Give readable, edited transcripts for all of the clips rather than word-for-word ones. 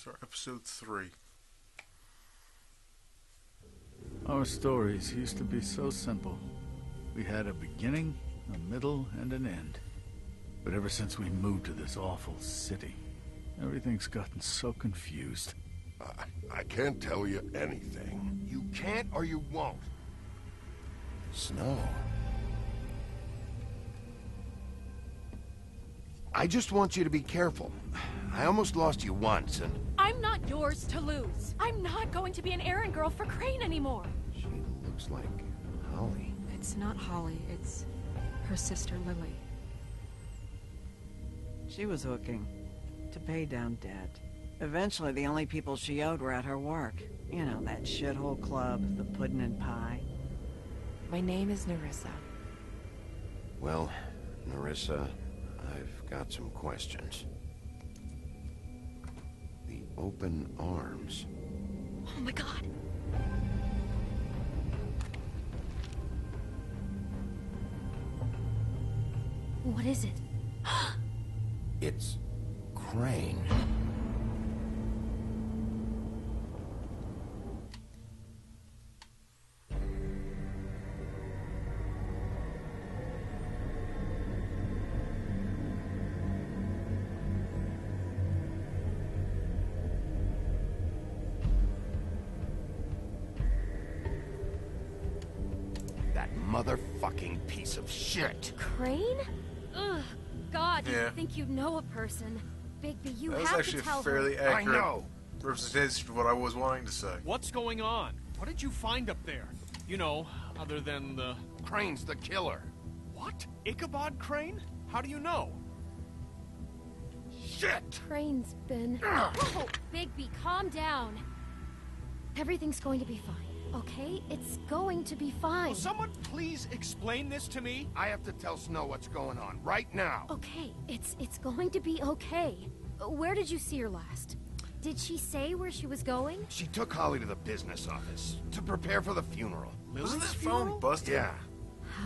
start episode 3. Our stories used to be so simple. We had a beginning, a middle, and an end. But ever since we moved to this awful city, everything's gotten so confused. I can't tell you anything. You can't or you won't. Snow. I just want you to be careful. I almost lost you once, and... I'm not yours to lose. I'm not going to be an errand girl for Crane anymore. She looks like Holly. It's not Holly, it's her sister Lily. She was hooking to pay down debt. Eventually, the only people she owed were at her work. You know, that shithole club, the puddin' and pie. My name is Nerissa. Well, Nerissa, I've got some questions. The open arms. Oh my god. What is it? It's Crane. That motherfucking piece of shit. Crane? Ugh. God, Yeah. you'd think you know a person. Bigby, you That was have actually to tell a fairly her. accurate I know. representation of what I was wanting to say. What's going on? What did you find up there? You know, other than the... Crane's the killer. What? Ichabod Crane? How do you know? Shit! Crane's been... Whoa! Bigby, calm down. Everything's going to be fine, okay? It's going to be fine. Will someone please explain this to me? I have to tell Snow what's going on right now. Okay, it's going to be okay. Where did you see her last? Did she say where she was going? She took Holly to the business office to prepare for the funeral. Wasn't Lily's that funeral? phone busted? Yeah.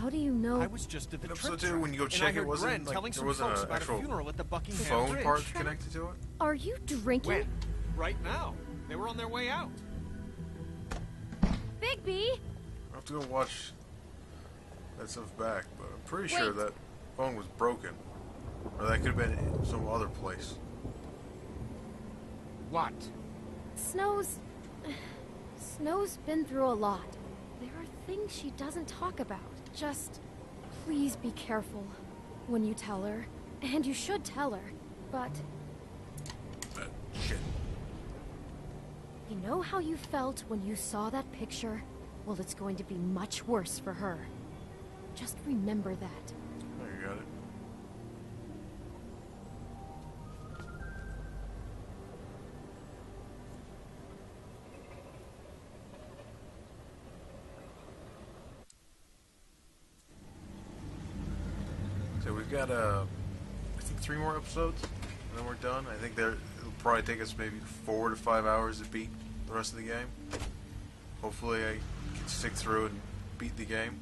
How do you know? I was just at the In trip episode 2, track, when you go and check I heard it, wasn't Gren like telling there some wasn't folks an about a actual funeral at the Buckingham phone Bridge. part connected to it? Are you drinking? When? Right now. They were on their way out. Bigby! I have to go watch that stuff back, but I'm pretty sure Wait. that phone was broken. Or that could have been in some other place. What? Snow's been through a lot. There are things she doesn't talk about. Just please be careful when you tell her. And you should tell her. But Shit. you know how you felt when you saw that picture? Well, it's going to be much worse for her. Just remember that. Oh, you got it. So we've got, I think 3 more episodes, and then we're done. I think it'll probably take us maybe 4 to 5 hours to beat the rest of the game. Hopefully I can stick through and beat the game.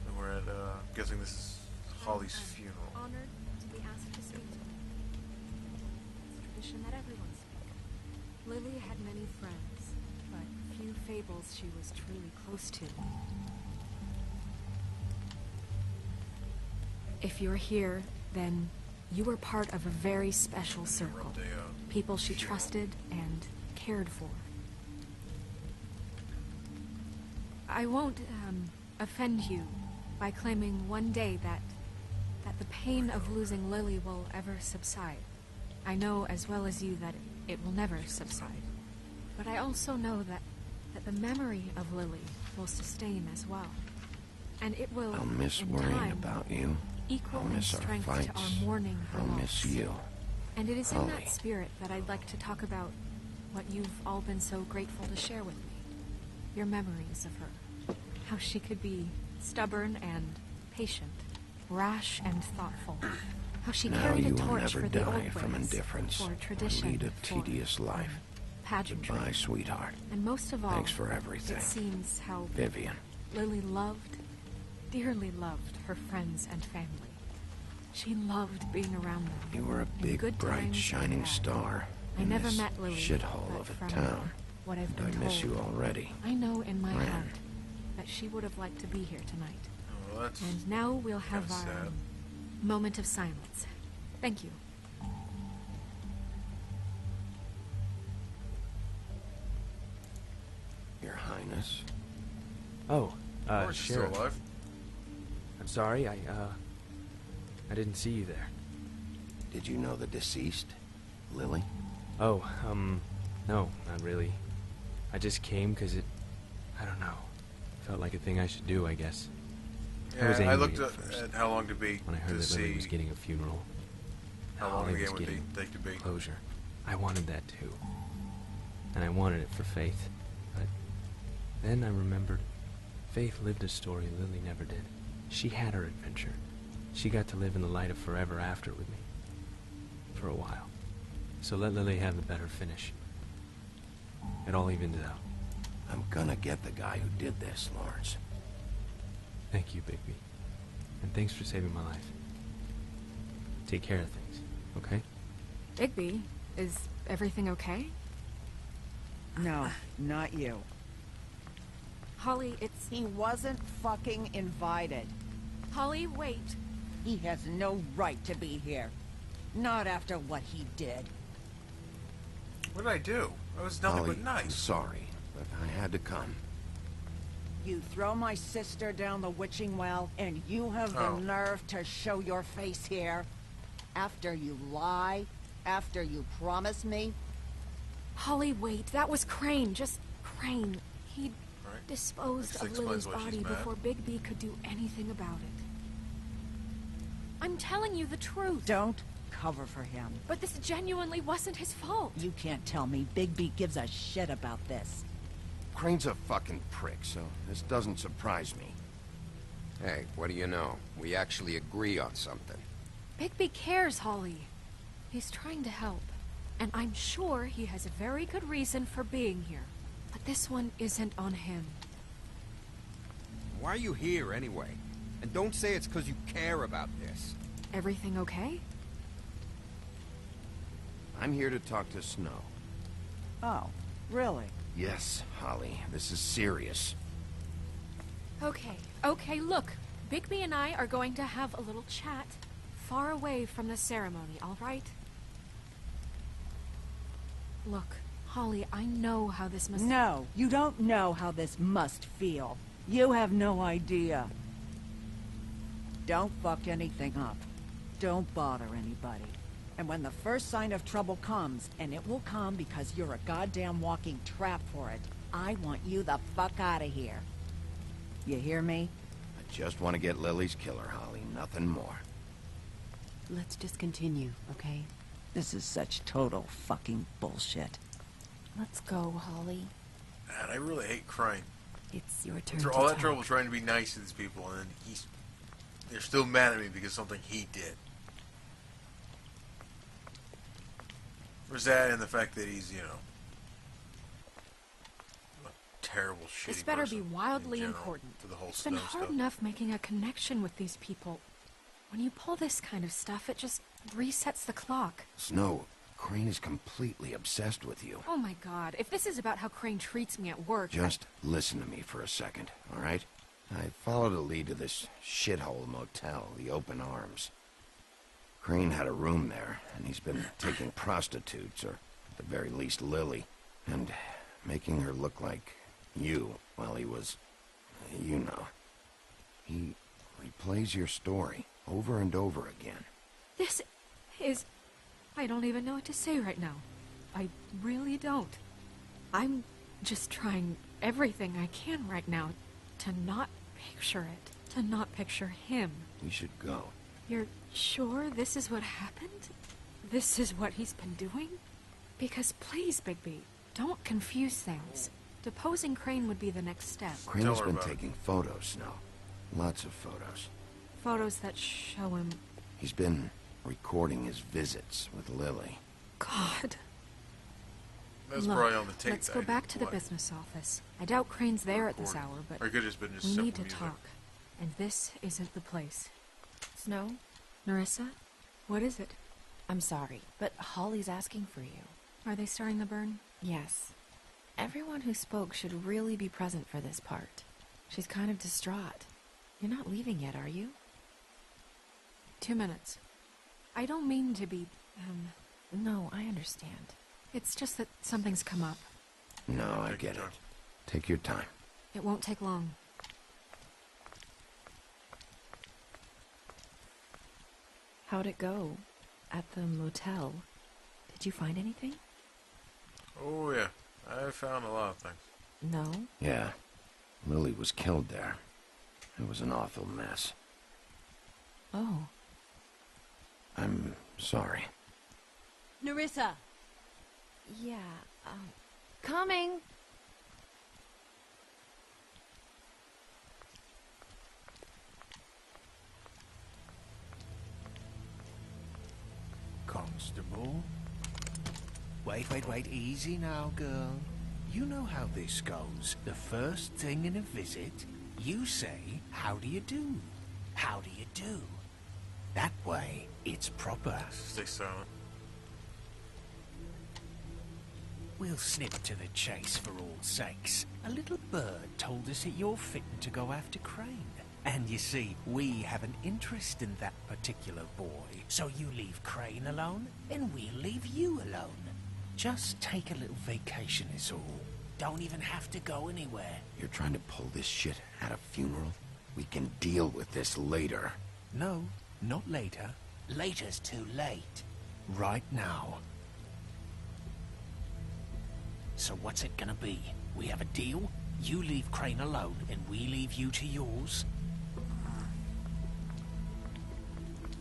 And we're at, I'm guessing this is Holly's funeral. Honored to be asked to speak to you. It's tradition that everyone speak. Lily had many friends, but few fables she was truly close to. If you're here, then you were part of a very special circle. People she trusted and cared for. I won't offend you by claiming one day that the pain of losing Lily will ever subside. I know as well as you that it will never subside. But I also know that the memory of Lily will sustain as well. And it will, I'll miss in worrying time, about you. equal I'll in miss our strength fights. to our mourning her I'll loss. miss you. And it is in Holly. that spirit that I'd like to talk about what you've all been so grateful to share with me. Your memories of her. How she could be stubborn and patient, rash and thoughtful. How she Now carried a you will torch never for the die old from ways, indifference for or tradition, lead a for tedious life. pageantry. Goodbye, sweetheart. And most of all, Thanks for everything. it seems how Vivian. Lily loved, dearly loved her friends and family. She loved being around them. You were a In big, good bright, times shining and bad. star I in never this met Lily, shithole but of a from town. what I've And been I miss told, you already. I know in my Man. heart that she would have liked to be here tonight. Oh, well, that's And now we'll have kinda our sad. moment of silence. Thank you. Your Highness. Oh, Of course, she's still Sheriff. alive. I'm sorry, I didn't see you there. Did you know the deceased? Lily? Oh, no, not really. I just came because I don't know, felt like a thing I should do, I guess. I was Yeah, I angry looked at first at how long to beat when I heard to that Lily see was getting a funeral. how long Holly the was game would getting take to beat. closure. I wanted that too. And I wanted it for Faith. But then I remembered Faith lived a story Lily never did. She had her adventure. She got to live in the light of forever after with me. For a while. So let Lily have the better finish. It all evens out. I'm gonna get the guy who did this, Lawrence. Thank you, Bigby. And thanks for saving my life. Take care of things, okay? Bigby, is everything okay? No, not you. Holly, it's... He wasn't fucking invited. Holly, wait. He has no right to be here. Not after what he did. What did I do? I was nothing Holly, but nice. I'm sorry, but I had to come. You throw my sister down the witching well, and you have the Oh. nerve to show your face here? After you lie? After you promise me? Holly, wait. That was Crane. Just Crane. He Right. disposed That of explains Lily's why she's body mad. before Bigby could do anything about it. I'm telling you the truth. Don't cover for him. But this genuinely wasn't his fault. You can't tell me Bigby gives a shit about this. Crane's a fucking prick, so this doesn't surprise me. Hey, what do you know? We actually agree on something. Bigby cares, Holly. He's trying to help. And I'm sure he has a very good reason for being here. But this one isn't on him. Why are you here, anyway? And don't say it's because you care about this. Everything okay? I'm here to talk to Snow. Oh, really? Yes, Holly, this is serious. Okay, look. Bigby and I are going to have a little chat far away from the ceremony, all right? Look, Holly, I know how this must... No, you don't know how this must feel. You have no idea. Don't fuck anything up. Don't bother anybody. And when the first sign of trouble comes, and it will come because you're a goddamn walking trap for it, I want you the fuck out of here. You hear me? I just want to get Lily's killer, Holly, nothing more. Let's just continue, okay? This is such total fucking bullshit. Let's go, Holly. Man, I really hate Crane. It's your turn Through to all that talk. trouble trying to be nice to these people, and then they're still mad at me because of something he did. Where's that and the fact that he's, a terrible, shitty This better person be in wildly general important. for the whole It's been Snow hard stuff. enough making a connection with these people. When you pull this kind of stuff, it just resets the clock. Snow, Crane is completely obsessed with you. Oh my god, if this is about how Crane treats me at work... Just listen to me for a second, all right? I followed a lead to this shithole motel, the Open Arms. Crane had a room there, and he's been taking prostitutes, or at the very least Lily, and making her look like you while he was, you know. He replays your story over and over again. This is... I don't even know what to say right now. I really don't. I'm just trying everything I can right now to not picture it. To not picture him. We should go. You're sure this is what happened? This is what he's been doing? Because please, Bigby, don't confuse things. Deposing Crane would be the next step. Crane Tell has her been about it. taking photos, Snow. Lots of photos. Photos that show him... He's been recording his visits with Lily. God. That's Look, probably on the tape. let's that go I back didn't to the play. business office. I doubt Crane's there at this Record. hour, but Or it could have just been just we simple need to music. talk. And this isn't the place. Snow? Narissa? What is it? I'm sorry, but Holly's asking for you. Are they starting the burn? Yes. Everyone who spoke should really be present for this part. She's kind of distraught. You're not leaving yet, are you? 2 minutes. I don't mean to be, No, I understand. It's just that something's come up. No, I get it. Take your time. It won't take long. How'd it go? At the motel? Did you find anything? Oh, yeah. I found a lot of things. No? Yeah. Lily was killed there. It was an awful mess. Oh. I'm sorry. Narissa! Yeah, coming! Constable? Wait, easy now, girl. You know how this goes. The first thing in a visit, you say, how do you do? How do you do? That way, it's proper. Stay silent. We'll snip to the chase for all sakes. A little bird told us that you're fitting to go after Crane. And you see, we have an interest in that particular boy. So you leave Crane alone, and we'll leave you alone. Just take a little vacation is all. Don't even have to go anywhere. You're trying to pull this shit at a funeral? We can deal with this later. No, not later. Later's too late. Right now. So what's it gonna be? We have a deal? You leave Crane alone, and we leave you to yours?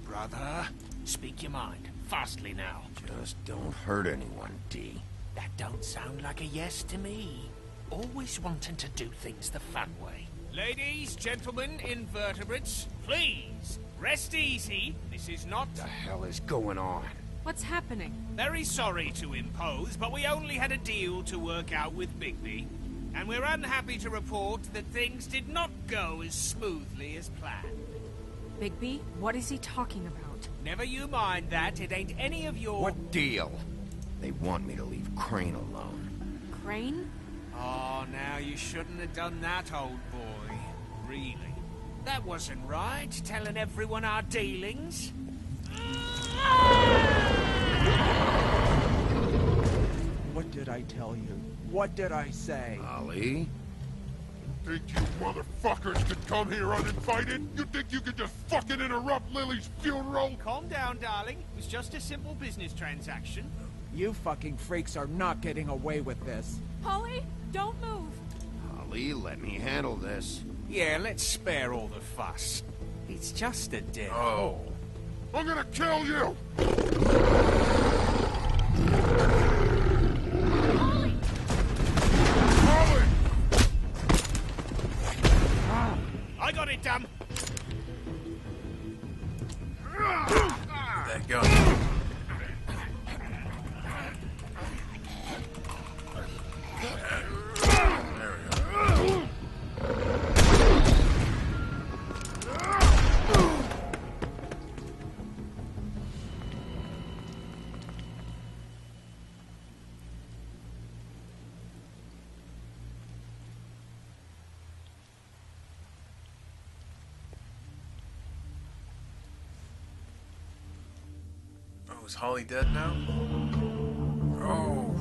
Brother, speak your mind. Fastly now. Just don't hurt anyone, D. That don't sound like a yes to me. Always wanting to do things the fun way. Ladies, gentlemen, invertebrates, please, rest easy. This is not... The hell is going on? What's happening? Very sorry to impose, but we only had a deal to work out with Bigby. And we're unhappy to report that things did not go as smoothly as planned. Bigby, what is he talking about? Never you mind that. It ain't any of your... What deal? They want me to leave Crane alone. Crane? Oh, now you shouldn't have done that, old boy. Really. That wasn't right, telling everyone our dealings. What did I tell you? What did I say? Ollie? Think you motherfuckers could come here uninvited? You think you could just fucking interrupt Lily's funeral? Calm down, darling. It was just a simple business transaction. You fucking freaks are not getting away with this. Holly, don't move. Ollie, let me handle this. Yeah, let's spare all the fuss. It's just a dead Oh. I'm gonna kill you! Holly! Holly! I got it done. That gun. There we go. Oh, is Holly dead now? Oh.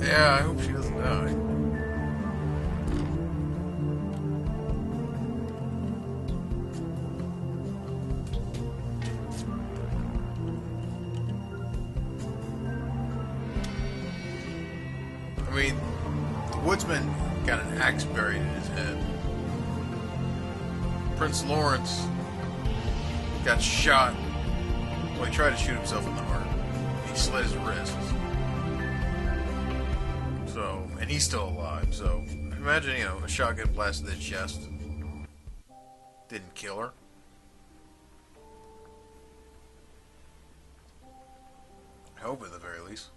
Yeah, I hope she doesn't die. I mean, the woodsman got an axe buried in his head. Prince Lawrence got shot. Well, he tried to shoot himself in the heart. He slit his wrists. So, and he's still alive, so imagine, you know, a shotgun blast to the chest didn't kill her. I hope at the very least.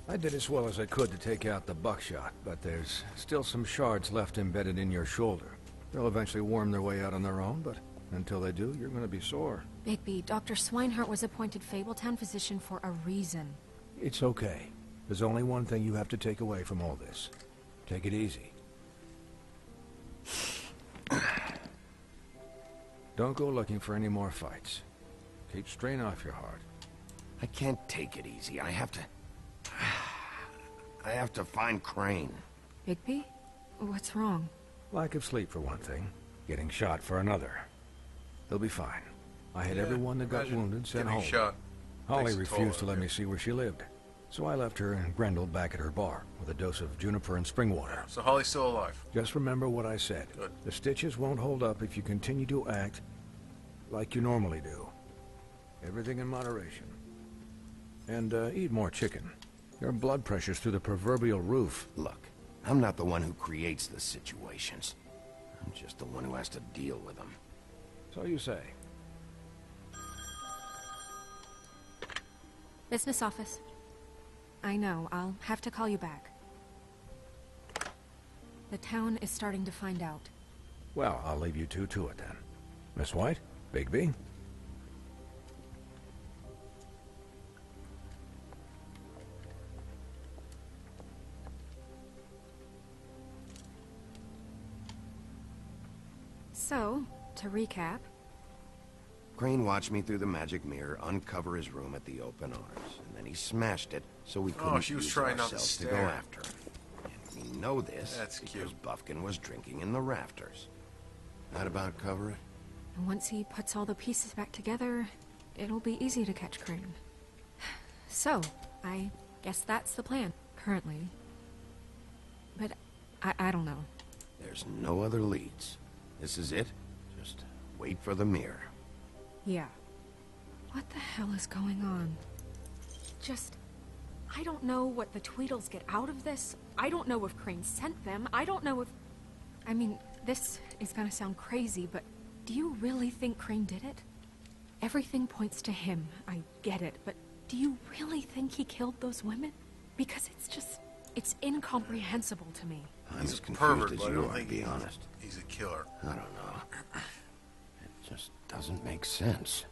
I did as well as I could to take out the buckshot, but there's still some shards left embedded in your shoulder. They'll eventually worm their way out on their own, but until they do, you're gonna be sore. Bigby, Dr. Swinehart was appointed Fabletown physician for a reason. It's okay. There's only one thing you have to take away from all this. Take it easy. Don't go looking for any more fights. Keep strain off your heart. I can't take it easy. I have to find Crane. Bigby? What's wrong? Lack of sleep for one thing. Getting shot for another. They'll be fine. I had everyone that got wounded sent home. Shot. Holly refused to let me see where she lived. So I left her and Grendel back at her bar with a dose of juniper and spring water. So Holly's still alive. Just remember what I said. Good. The stitches won't hold up if you continue to act like you normally do. Everything in moderation. And eat more chicken. Your blood pressure's through the proverbial roof. Look, I'm not the one who creates the situations. I'm just the one who has to deal with them. So you say. Business office. I know, I'll have to call you back. The town is starting to find out. Well, I'll leave you two to it then. Miss White? Bigby? So, to recap... Crane watched me through the magic mirror uncover his room at the open arms, and then he smashed it so we couldn't she was use trying not to ourselves to stare. go after him. And we know this That's because cute. Buffkin was drinking in the rafters. That about cover it? And once he puts all the pieces back together, it'll be easy to catch Crane. So, I guess that's the plan, currently. But I don't know. There's no other leads. This is it. Just wait for the mirror. Yeah. What the hell is going on? I don't know what the Tweedles get out of this. I don't know if Crane sent them. I don't know if... I mean, this is gonna sound crazy, but do you really think Crane did it? Everything points to him. I get it, but do you really think he killed those women? Because it's incomprehensible to me. I'm as confused Pervert, as but I you don't are, to think be honest. he's a killer. I don't know. It just doesn't make sense.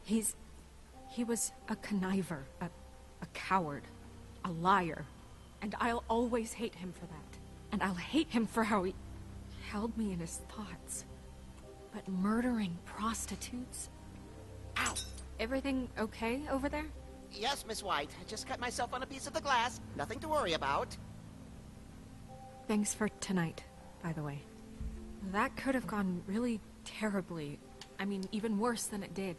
He was a conniver, a coward, a liar, and I'll always hate him for that. And I'll hate him for how he held me in his thoughts. But murdering prostitutes? Ow! Everything okay over there? Yes, Miss White. I just cut myself on a piece of the glass. Nothing to worry about. Thanks for tonight, by the way. That could have gone really terribly. I mean, even worse than it did.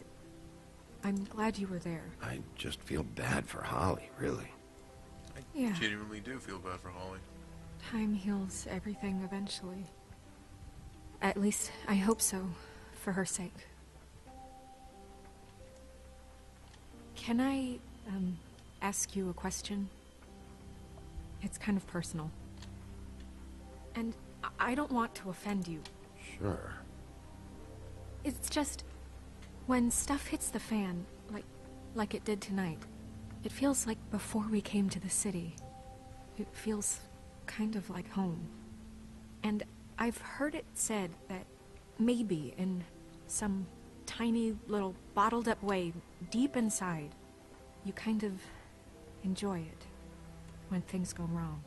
I'm glad you were there. I just feel bad for Holly, really. Yeah. Genuinely do feel bad for Holly. Time heals everything eventually. At least, I hope so, for her sake. Can I, ask you a question? It's kind of personal. And I don't want to offend you. Sure. It's just... when stuff hits the fan, like it did tonight, it feels like before we came to the city. It feels kind of like home. And I've heard it said that maybe in some tiny little bottled up way deep inside, you kind of enjoy it when things go wrong.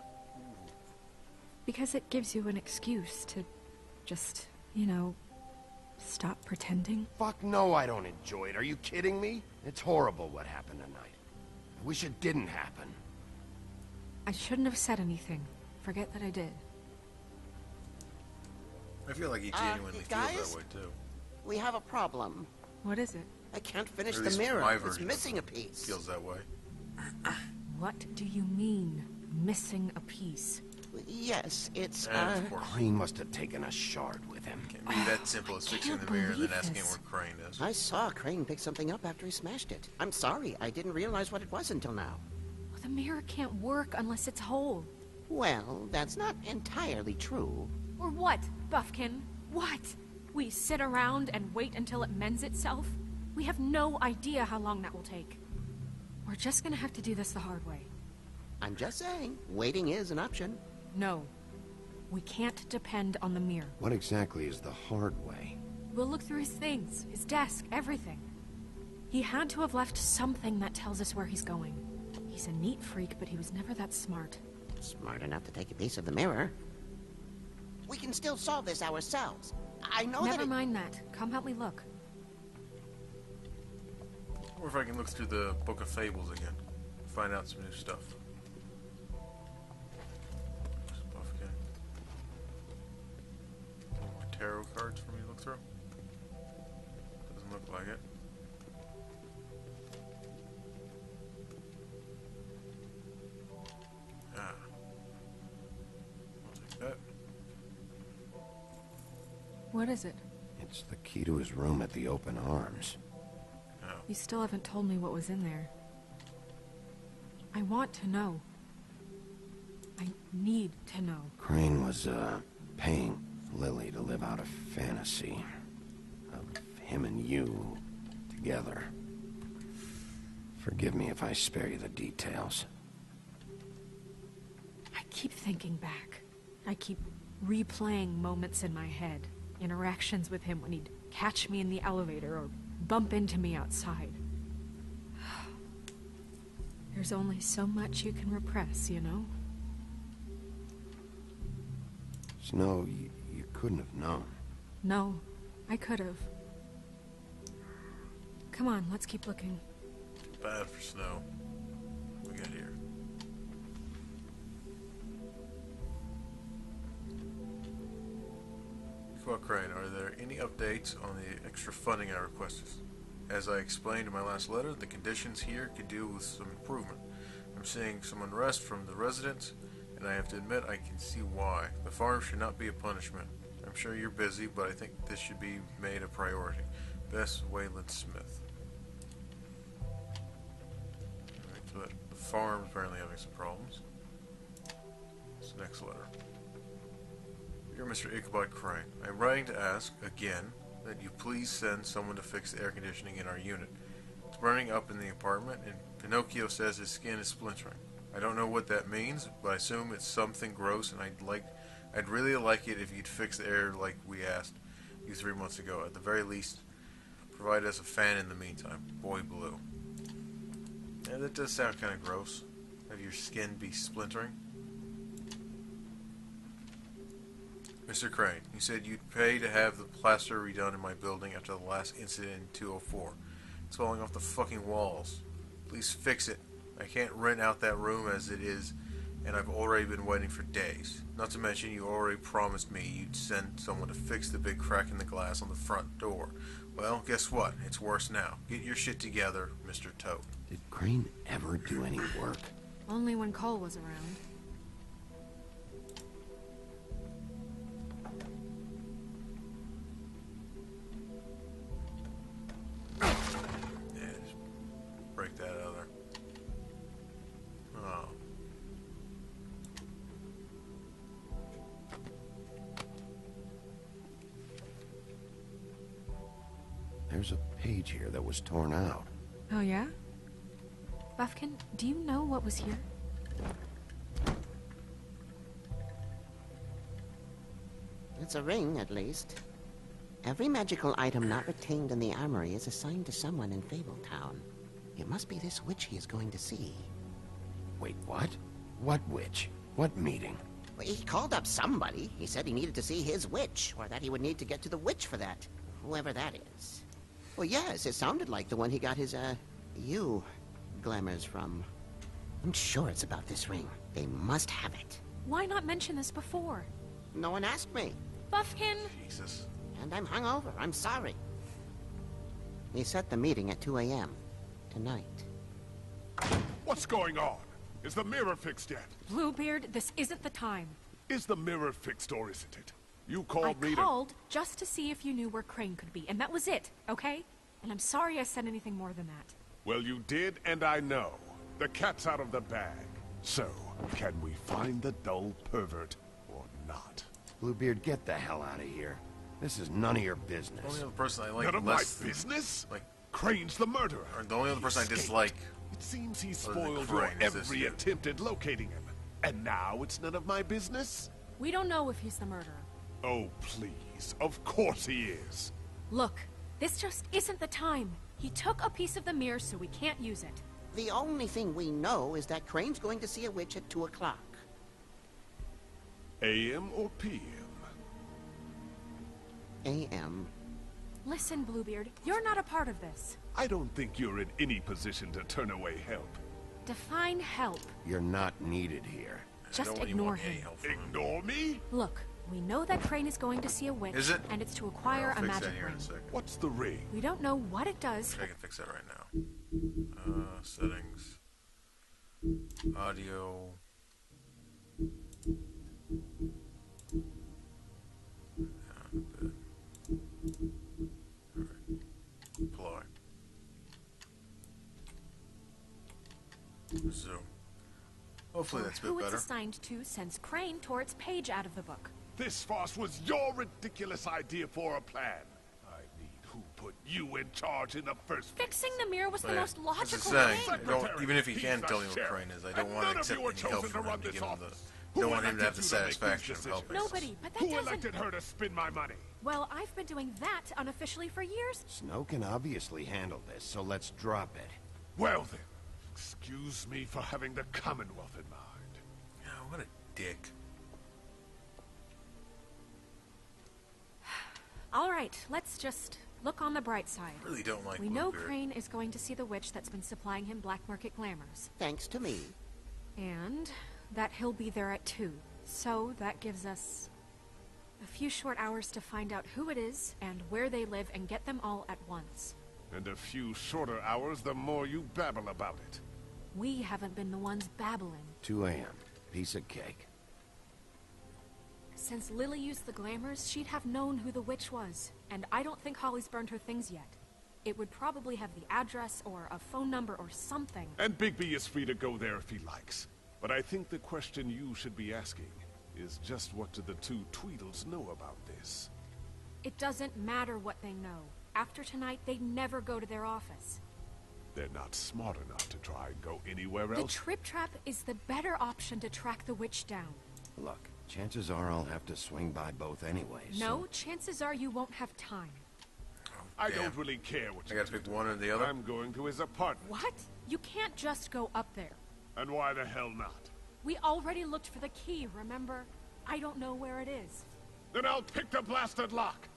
Because it gives you an excuse to just, you know, stop pretending. Fuck no, I don't enjoy it. Are you kidding me? It's horrible what happened tonight. I wish it didn't happen. I shouldn't have said anything. Forget that I did. I feel like he genuinely feels guys? that way too. We have a problem. What is it? I can't finish Or at the least mirror. my It's version missing a piece. Feels that way. What do you mean, missing a piece? Yes, it's, And of course, Crane must have taken a shard with him. can't be that simple as fixing the mirror and then asking where Crane is. I saw Crane pick something up after he smashed it. I'm sorry, I didn't realize what it was until now. Well, the mirror can't work unless it's whole. Well, that's not entirely true. Or what, Buffkin? What? We sit around and wait until it mends itself? We have no idea how long that will take. We're just gonna have to do this the hard way. I'm just saying, waiting is an option. No. We can't depend on the mirror. What exactly is the hard way? We'll look through his things, his desk, everything. He had to have left something that tells us where he's going. He's a neat freak, but he was never that smart. Smart enough to take a piece of the mirror. We can still solve this ourselves. I know that. Never mind that. Come help me look. Or if I can look through the Book of Fables again. Find out some new stuff. Okay. More tarot cards for me to look through. Doesn't look like it. Ah. I'll take that. What is it? It's the key to his room at the Open Arms. You still haven't told me what was in there. I want to know. I need to know. Crane was, paying Lily to live out a fantasy of him and you together. Forgive me if I spare you the details. I keep thinking back. I keep replaying moments in my head. Interactions with him when he'd catch me in the elevator or bump into me outside. There's only so much you can repress, you know? Snow, you couldn't have known. No, I could have. Come on, let's keep looking. Bad for Snow. What we got here? Well, Crane, are there any updates on the extra funding I requested? As I explained in my last letter, the conditions here could do with some improvement. I'm seeing some unrest from the residents, and I have to admit I can see why. The farm should not be a punishment. I'm sure you're busy, but I think this should be made a priority. Best, Wayland Smith. Alright, so the farm's apparently having some problems. This is the next letter. Dear Mr. Ichabod Crane, I am writing to ask, again, that you please send someone to fix the air conditioning in our unit. It's burning up in the apartment, and Pinocchio says his skin is splintering. I don't know what that means, but I assume it's something gross, and I'd really like it if you'd fix the air like we asked you 3 months ago. At the very least, provide us a fan in the meantime. Boy Blue. Yeah, that does sound kind of gross. Have your skin be splintering. Mr. Crane, you said you'd pay to have the plaster redone in my building after the last incident in 204. It's falling off the fucking walls. Please fix it. I can't rent out that room as it is, and I've already been waiting for days. Not to mention you already promised me you'd send someone to fix the big crack in the glass on the front door. Well, guess what? It's worse now. Get your shit together, Mr. Toad. Did Crane ever do any work? Only when Cole was around. Break that out of there. Oh. There's a page here that was torn out. Oh, yeah? Buffkin, do you know what was here? It's a ring, at least. Every magical item not retained in the armory is assigned to someone in Fabletown. It must be this witch he is going to see. Wait, what? What witch? What meeting? Well, he called up somebody. He said he needed to see his witch, or that he would need to get to the witch for that. Whoever that is. Well, yes, it sounded like the one he got his, glamours from. I'm sure it's about this ring. They must have it. Why not mention this before? No one asked me. Buffkin! Jesus. And I'm hungover. I'm sorry. He set the meeting at 2 a.m. tonight. What's going on? Is the mirror fixed yet? Bluebeard, this isn't the time. Is the mirror fixed or isn't it? You called me I called just to see if you knew where Crane could be, and that was it, okay? And I'm sorry I said anything more than that. Well, you did, and I know. The cat's out of the bag. So, can we find the dull pervert or not? Bluebeard, get the hell out of here. This is none of your business. The only other person I like None of less my business? like Crane's the murderer. or the only other person I dislike It seems he Other than spoiled your Crane, is this every you? attempt at locating him. And now it's none of my business? We don't know if he's the murderer. Oh, please. Of course he is. Look, this just isn't the time. He took a piece of the mirror, so we can't use it. The only thing we know is that Crane's going to see a witch at 2 o'clock. AM or PM? AM. Listen, Bluebeard, you're not a part of this. I don't think you're in any position to turn away help. Define help. You're not needed here. Just ignore him. Ignore me? Look, we know that Crane is going to see a witch. Is it? And it's to acquire I'll a fix magic that here in ring. a second. What's the ring? We don't know what it does. I can fix that right now. Settings. Audio. Alright. Apply. Resume. Hopefully that's a Who bit it's better. assigned to sends Crane tore its page out of the book. This farce was your ridiculous idea for a plan. I mean, who put you in charge in the first place? Fixing the mirror was the Yeah, most as logical I say, thing. don't, even if he He's can the tell me what sheriff, Crane is, I don't and want to none of accept you are any help chosen to from him run to this give him office. the... Who Don't want him to have the elected you to make satisfaction these of helping. Nobody, but that Who doesn't... elected her to spend my money? Well, I've been doing that unofficially for years. Snow can obviously handle this, so let's drop it. Well then, excuse me for having the Commonwealth in mind. Yeah, what a dick. All right, let's just look on the bright side. I really don't like We know Bluebeard. Crane is going to see the witch that's been supplying him black market glamours. Thanks to me. And that he'll be there at 2. So that gives us a few short hours to find out who it is and where they live and get them all at once. And a few shorter hours, the more you babble about it. We haven't been the ones babbling. 2 a.m. Piece of cake. Since Lily used the glamours, she'd have known who the witch was. And I don't think Holly's burned her things yet. It would probably have the address or a phone number or something. And Bigby is free to go there if he likes. But I think the question you should be asking is just what do the two Tweedles know about this? It doesn't matter what they know. After tonight, they'd never go to their office. They're not smart enough to try and go anywhere The else. Trip Trap is the better option to track the witch down. Look, chances are I'll have to swing by both anyways. No, chances are you won't have time. I Damn. don't really care what I you gotta pick one or the other. I'm going to his apartment. What? You can't just go up there. And why the hell not? We already looked for the key, remember? I don't know where it is. Then I'll pick the blasted lock.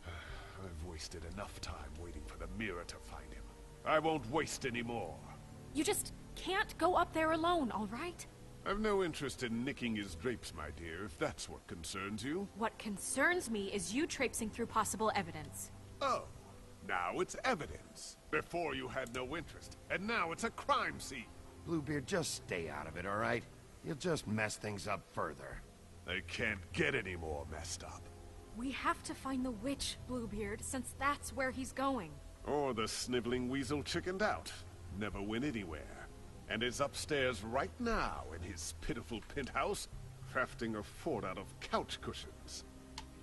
I've wasted enough time waiting for the mirror to find him. I won't waste any more. You just can't go up there alone, all right? I've no interest in nicking his drapes, my dear, if that's what concerns you. What concerns me is you traipsing through possible evidence. Oh, now it's evidence. Before you had no interest, and now it's a crime scene. Bluebeard, just stay out of it, all right? You'll just mess things up further. They can't get any more messed up. We have to find the witch, Bluebeard, since that's where he's going. Or the sniveling weasel chickened out. Never went anywhere. And is upstairs right now in his pitiful penthouse, crafting a fort out of couch cushions.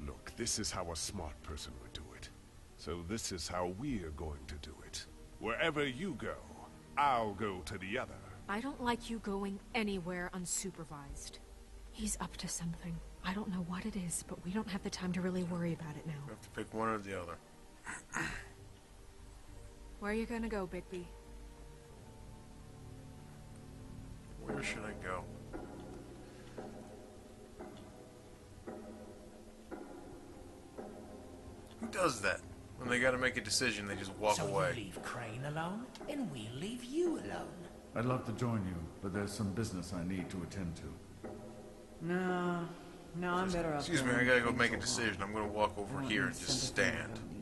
Look, this is how a smart person would do it. So this is how we're going to do it. Wherever you go, I'll go to the other. I don't like you going anywhere unsupervised. He's up to something. I don't know what it is, but we don't have the time to really worry about it now. We have to pick one or the other. Where are you gonna go, Bigby? Where should I go? Who does that? When they gotta make a decision, they just walk So away. you leave Crane alone, and we'll leave you alone. I'd love to join you, but there's some business I need to attend to. No, I'm better off. Excuse me, I going gotta go things make a alone. decision. I'm gonna walk over I don't here need and just sympathy, I stand. don't need